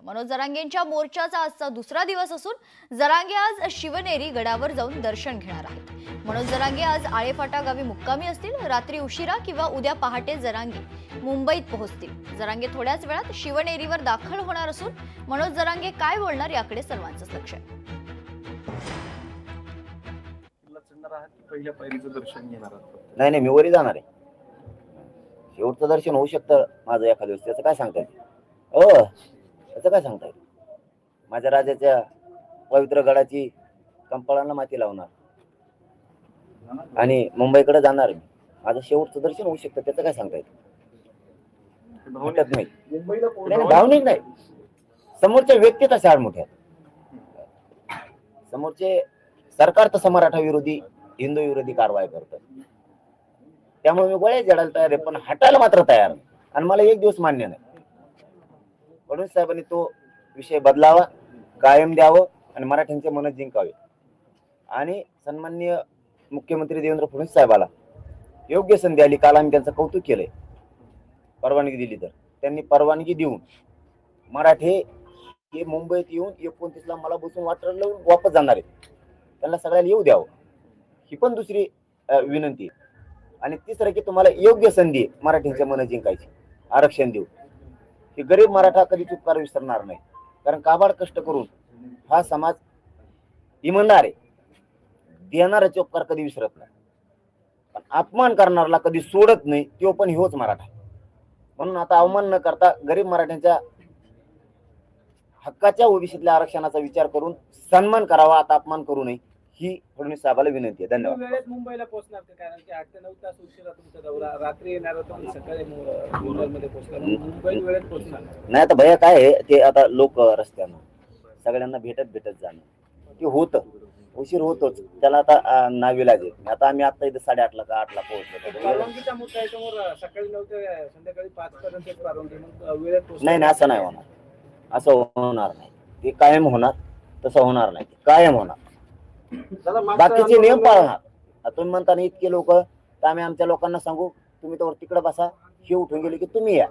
मनोज जरांगेंच्या मोर्चाचा आजचा दुसरा दिवस असून जरांगे आज शिवनेरी गडावर जाऊन दर्शन घेणार आहेत। मनोज जरांगे आज आळेफाटा गावी मुक्कामी असतील। रात्री उशिरा किंवा उद्या पहाटे जरांगे मुंबईत पोहोचतील। जरांगे थोड्याच वेळात शिवनेरीवर दाखल होणार असून मनोज जरांगे काय बोलणार याकडे सर्वांचंच लक्ष आहे। पहिल्या पायरीचं दर्शन घेणार आहात? नाही मी वरी जाणार आहे। शेवटचं दर्शन होऊ शकतं माझं एखाद्या दिवशी, त्याचं काय सांगता येईल? त्याचं काय सांगता येईल? माझ्या राजाच्या पवित्र गडाची कंपाळांना माती लावणार आणि मुंबईकडे जाणार मी। माझं शेवटचं दर्शन होऊ शकतं, त्याचं काय सांगता येईल? वाटत नाही। नाही, भावनिक नाही, समोरच्या व्यक्ती तशा आडमुठ्या आहेत। समोरचे सरकार तसं मराठा विरोधी हिंदू विरोधी कारवाई करतात, त्यामुळे मी गोळ्या जडायला तयार आहे, पण हटायला मात्र तयार नाही। आणि मला एक दिवस मान्य नाही। फडणवीस साहेबांनी तो विषय बदलावा, कायम द्यावं आणि मराठ्यांचे मन जिंकावे। आणि सन्माननीय मुख्यमंत्री देवेंद्र फडणवीस साहेबाला योग्य संधी आली, काल आम्ही त्यांचं कौतुक केलंय। परवानगी दिली तर त्यांनी परवानगी देऊन मराठे हे मुंबईत येऊन 29ला मला बसून वाटर लावून वापस जाणार आहेत, त्यांना सगळ्याला येऊ द्यावं, ही पण दुसरी विनंती। आणि तिसरं की तुम्हाला योग्य संधी मराठ्यांचे मन जिंकायची, आरक्षण देऊ। हे गरीब मराठा कधीच उपकार विसरणार नाही, कारण काबाड कष्ट करून हा समाज इमानदार आहे, देणाऱ्याचे उपकार कधी विसरत नाही, पण अपमान करणारला कधी सोडत नाही, तो पण होच मराठा। म्हणून आता अवमान न करता गरीब मराठ्यांच्या हक्काच्या ओबीसीतल्या आरक्षणाचा विचार करून सन्मान करावा, आता अपमान करू नये, ही फडणवीस साहेबाला विनंती आहे। धन्यवाद। वेळेत मुंबईला पोहोचणार कारण की 8 ते 9 तास उशिरा तुमचा दौरा, रात्री येणार होता आणि सकाळी मुंबईमध्ये पोहोचणार, मुंबईत वेळेत पोहोचणार नाही। आता भैया काय आहे ते, आता लोक रस्त्यानं सगळ्यांना भेटत जाणं ते होतं, उशीर होतोच, त्याला आता नाविलाज आहे। आता आम्ही आता इथं 8:30ला का 8ला पोहोचलो। परवानगीचा मुद्दा आहे समोर, सकाळी 9 ते संध्याकाळी 5 पर्यंत परवानगी, मग वेळेत नाही असं नाही होणार, असं होणार नाही, ते कायम होणार, तसं होणार नाही, कायम होणार। बाकीचे नियम पाळणार। तुम्ही म्हणता ना इतके लोक, तर आम्ही आमच्या लोकांना सांगू तुम्ही तर तिकडे बसा, हे उठून गेले की तुम्ही या।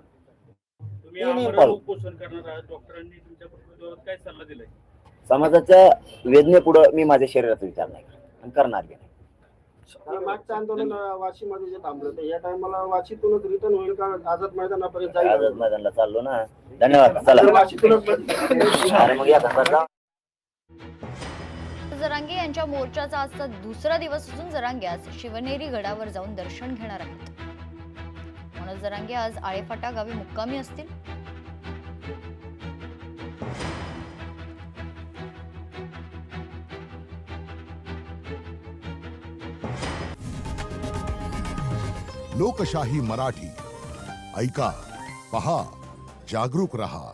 समाजाच्या वेदनेपुढे मी माझ्या शरीराचा विचार नाही आणि करणार बी नाही। मागचं आंदोलन वाशीमध्ये जे थांबलं या टायमाला वाशीतूनच रिटर्न होईल का आझाद मैदानापर्यंत जाईल? आझाद मैदानला चाललो ना। धन्यवाद। चला अरे मग या घरात जरांगे यांच्या मोर्चाचा आजचा दुसरा दिवस असून जरांगे आज शिवनेरी गडावर जाऊन दर्शन घेणार आहेत। मनोज जरांगे आज आळेफाटा गावी मुक्कामी असतील। लोकशाही मराठी ऐका, पहा, जागरूक रहा।